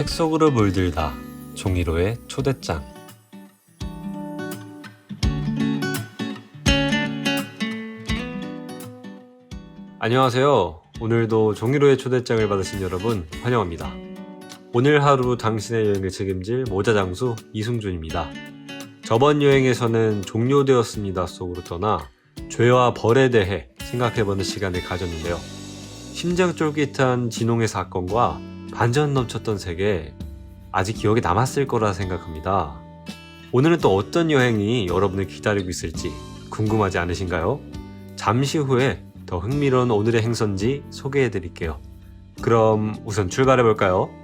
책 속으로 물들다 종이로의 초대장. 안녕하세요. 오늘도 종이로의 초대장을 받으신 여러분 환영합니다. 오늘 하루 당신의 여행을 책임질 모자장수 이승준입니다. 저번 여행에서는 종료되었습니다 속으로 떠나 죄와 벌에 대해 생각해보는 시간을 가졌는데요. 심장 쫄깃한 진홍의 사건과 반전 넘쳤던 세계, 아직 기억에 남았을 거라 생각합니다. 오늘은 또 어떤 여행이 여러분을 기다리고 있을지 궁금하지 않으신가요? 잠시 후에 더 흥미로운 오늘의 행선지 소개해드릴게요. 그럼 우선 출발해볼까요?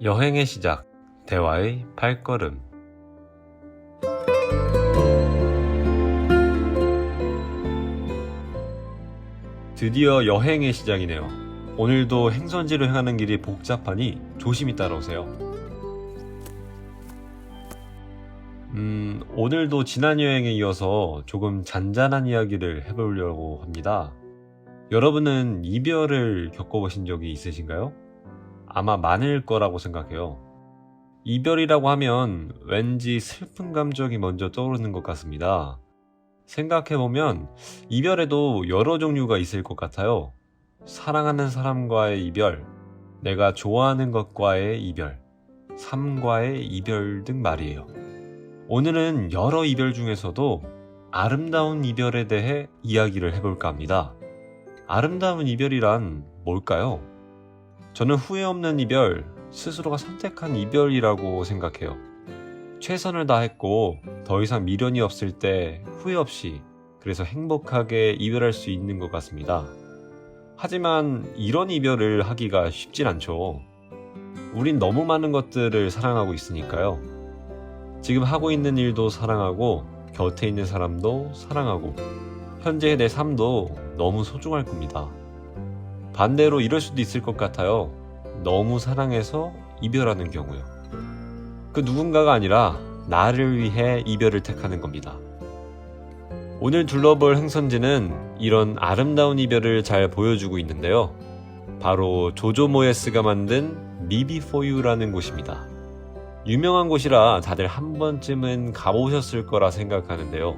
여행의 시작, 대화의 발걸음. 드디어 여행의 시작이네요. 오늘도 행선지로 향하는 길이 복잡하니 조심히 따라오세요. 오늘도 지난 여행에 이어서 조금 잔잔한 이야기를 해보려고 합니다. 여러분은 이별을 겪어보신 적이 있으신가요? 아마 많을 거라고 생각해요. 이별이라고 하면 왠지 슬픈 감정이 먼저 떠오르는 것 같습니다. 생각해보면 이별에도 여러 종류가 있을 것 같아요. 사랑하는 사람과의 이별, 내가 좋아하는 것과의 이별, 삶과의 이별 등 말이에요. 오늘은 여러 이별 중에서도 아름다운 이별에 대해 이야기를 해볼까 합니다. 아름다운 이별이란 뭘까요? 저는 후회 없는 이별, 스스로가 선택한 이별이라고 생각해요. 최선을 다했고 더 이상 미련이 없을 때 후회 없이, 그래서 행복하게 이별할 수 있는 것 같습니다. 하지만 이런 이별을 하기가 쉽진 않죠. 우린 너무 많은 것들을 사랑하고 있으니까요. 지금 하고 있는 일도 사랑하고, 곁에 있는 사람도 사랑하고, 현재의 내 삶도 너무 소중할 겁니다. 반대로 이럴 수도 있을 것 같아요. 너무 사랑해서 이별하는 경우요. 그 누군가가 아니라 나를 위해 이별을 택하는 겁니다. 오늘 둘러볼 행선지는 이런 아름다운 이별을 잘 보여주고 있는데요. 바로 조조 모예스가 만든 Maybe For You라는 곳입니다. 유명한 곳이라 다들 한 번쯤은 가보셨을 거라 생각하는데요.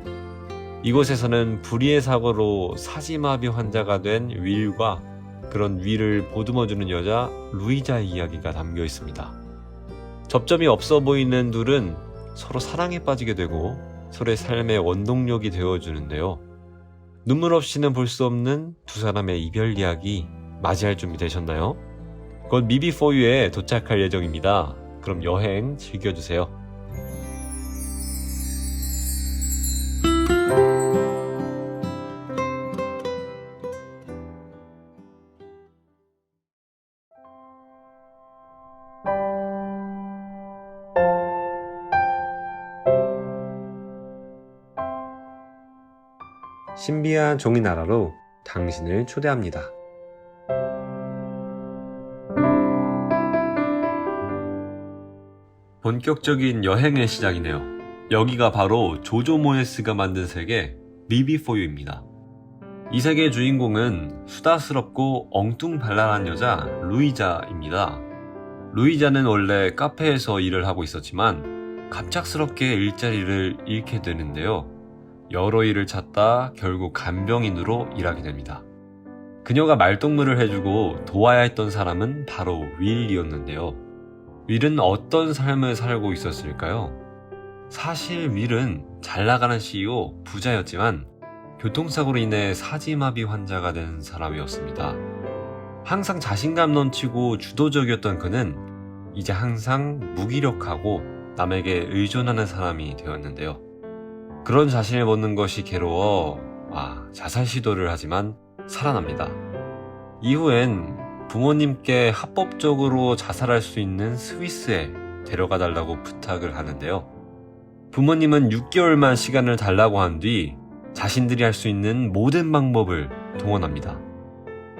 이곳에서는 불의의 사고로 사지마비 환자가 된 윌과 그런 윌을 보듬어주는 여자 루이자의 이야기가 담겨 있습니다. 접점이 없어 보이는 둘은 서로 사랑에 빠지게 되고 서로의 삶의 원동력이 되어주는데요. 눈물 없이는 볼 수 없는 두 사람의 이별 이야기 맞이할 준비 되셨나요? 곧 Maybe For You에 도착할 예정입니다. 그럼 여행 즐겨주세요. 신비한 종이 나라로 당신을 초대합니다. 본격적인 여행의 시작이네요. 여기가 바로 조조 모예스가 만든 세계 Maybe For You입니다. 이 세계의 주인공은 수다스럽고 엉뚱발랄한 여자 루이자입니다. 루이자는 원래 카페에서 일을 하고 있었지만 갑작스럽게 일자리를 잃게 되는데요. 여러 일을 찾다 결국 간병인으로 일하게 됩니다. 그녀가 말동무를 해주고 도와야 했던 사람은 바로 윌이었는데요. 윌은 어떤 삶을 살고 있었을까요? 사실 윌은 잘 나가는 CEO, 부자였지만 교통사고로 인해 사지마비 환자가 된 사람이었습니다. 항상 자신감 넘치고 주도적이었던 그는 이제 항상 무기력하고 남에게 의존하는 사람이 되었는데요. 그런 자신을 보는 것이 괴로워 자살 시도를 하지만 살아납니다. 이후엔 부모님께 합법적으로 자살할 수 있는 스위스에 데려가 달라고 부탁을 하는데요. 부모님은 6개월만 시간을 달라고 한 뒤 자신들이 할 수 있는 모든 방법을 동원합니다.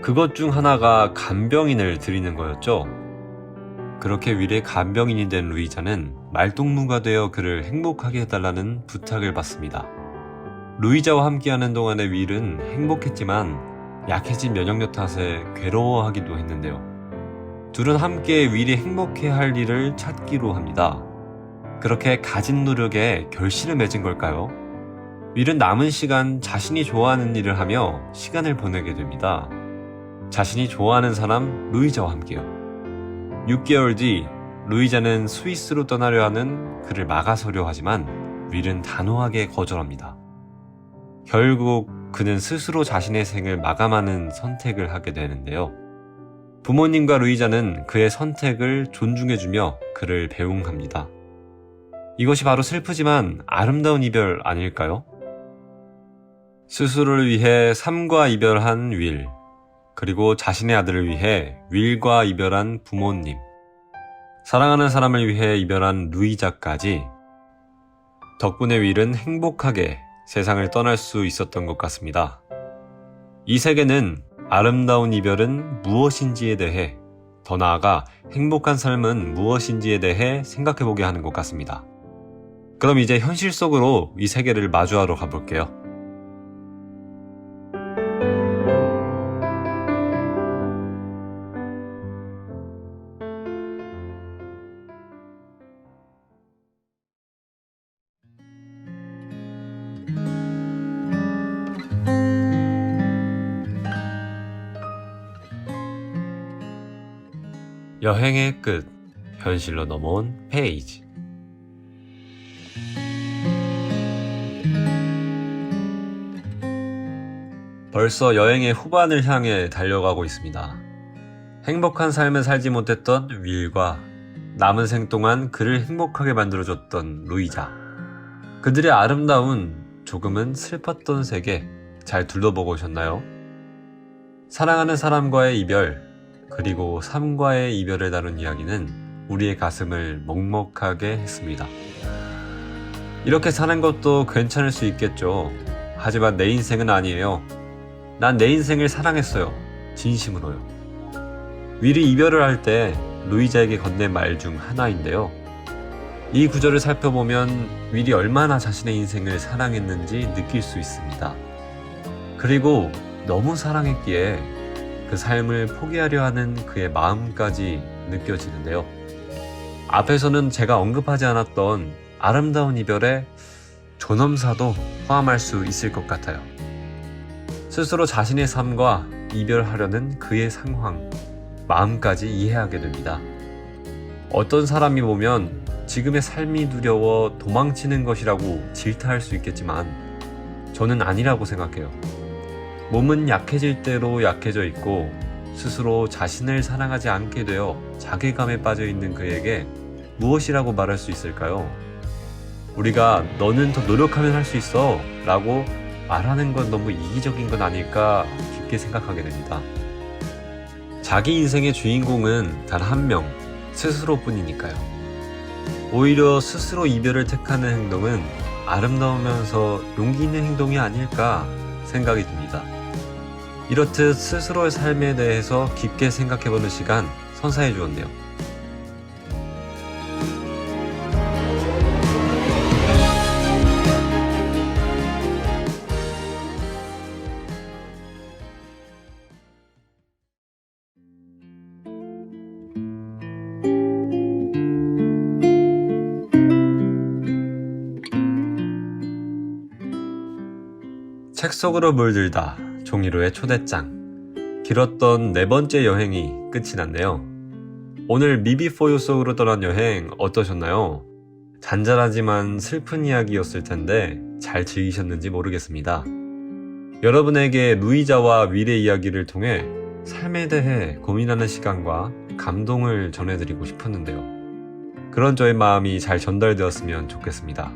그것 중 하나가 간병인을 들이는 거였죠. 그렇게 윌의 간병인이 된 루이자는 말동무가 되어 그를 행복하게 해달라는 부탁을 받습니다. 루이자와 함께하는 동안에 윌은 행복했지만 약해진 면역력 탓에 괴로워하기도 했는데요. 둘은 함께 윌이 행복해할 일을 찾기로 합니다. 그렇게 가진 노력에 결실을 맺은 걸까요? 윌은 남은 시간 자신이 좋아하는 일을 하며 시간을 보내게 됩니다. 자신이 좋아하는 사람 루이자와 함께요. 6개월 뒤 루이자는 스위스로 떠나려 하는 그를 막아서려 하지만 윌은 단호하게 거절합니다. 결국 그는 스스로 자신의 생을 마감하는 선택을 하게 되는데요. 부모님과 루이자는 그의 선택을 존중해주며 그를 배웅합니다. 이것이 바로 슬프지만 아름다운 이별 아닐까요? 스스로를 위해 삶과 이별한 윌, 그리고 자신의 아들을 위해 윌과 이별한 부모님, 사랑하는 사람을 위해 이별한 루이자까지 덕분에 윌은 행복하게 세상을 떠날 수 있었던 것 같습니다. 이 세계는 아름다운 이별은 무엇인지에 대해, 더 나아가 행복한 삶은 무엇인지에 대해 생각해보게 하는 것 같습니다. 그럼 이제 현실 속으로 이 세계를 마주하러 가볼게요. 여행의 끝, 현실로 넘어온 페이지. 벌써 여행의 후반을 향해 달려가고 있습니다. 행복한 삶을 살지 못했던 윌과 남은 생 동안 그를 행복하게 만들어줬던 루이자. 그들의 아름다운, 조금은 슬펐던 세계 잘 둘러보고 오셨나요? 사랑하는 사람과의 이별, 그리고 삶과의 이별을 다룬 이야기는 우리의 가슴을 먹먹하게 했습니다. 이렇게 사는 것도 괜찮을 수 있겠죠. 하지만 내 인생은 아니에요. 난 내 인생을 사랑했어요. 진심으로요. 윌이 이별을 할 때 루이자에게 건넨 말 중 하나인데요. 이 구절을 살펴보면 윌이 얼마나 자신의 인생을 사랑했는지 느낄 수 있습니다. 그리고 너무 사랑했기에 그 삶을 포기하려 하는 그의 마음까지 느껴지는데요. 앞에서는 제가 언급하지 않았던 아름다운 이별에 존엄사도 포함할 수 있을 것 같아요. 스스로 자신의 삶과 이별하려는 그의 상황, 마음까지 이해하게 됩니다. 어떤 사람이 보면 지금의 삶이 두려워 도망치는 것이라고 질타할 수 있겠지만 저는 아니라고 생각해요. 몸은 약해질 대로 약해져 있고 스스로 자신을 사랑하지 않게 되어 자괴감에 빠져 있는 그에게 무엇이라고 말할 수 있을까요? 우리가 너는 더 노력하면 할 수 있어 라고 말하는 건 너무 이기적인 건 아닐까 깊게 생각하게 됩니다. 자기 인생의 주인공은 단 한 명, 스스로뿐이니까요. 오히려 스스로 이별을 택하는 행동은 아름다우면서 용기 있는 행동이 아닐까 생각이 듭니다. 이렇듯 스스로의 삶에 대해서 깊게 생각해보는 시간 선사해 주었네요. 책 속으로 물들다 종이로의 초대장. 길었던 네 번째 여행이 끝이 났네요. 오늘 미비포유 속으로 떠난 여행 어떠셨나요? 잔잔하지만 슬픈 이야기였을 텐데 잘 즐기셨는지 모르겠습니다. 여러분에게 루이자와 윌의 이야기를 통해 삶에 대해 고민하는 시간과 감동을 전해드리고 싶었는데요. 그런 저의 마음이 잘 전달되었으면 좋겠습니다.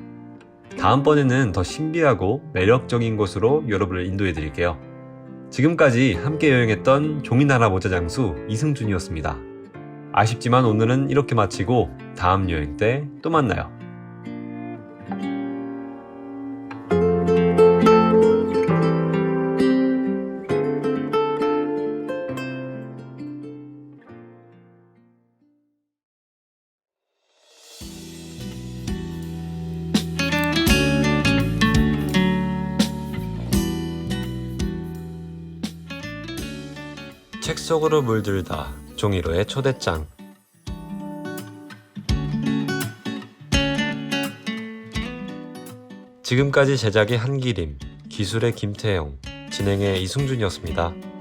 다음번에는 더 신비하고 매력적인 곳으로 여러분을 인도해드릴게요. 지금까지 함께 여행했던 종이나라 모자장수 이승준이었습니다. 아쉽지만 오늘은 이렇게 마치고 다음 여행 때 또 만나요. 속으로 물들다 종이로의 초대장. 지금까지 제작의 한기림, 기술의 김태영, 진행의 이승준이었습니다.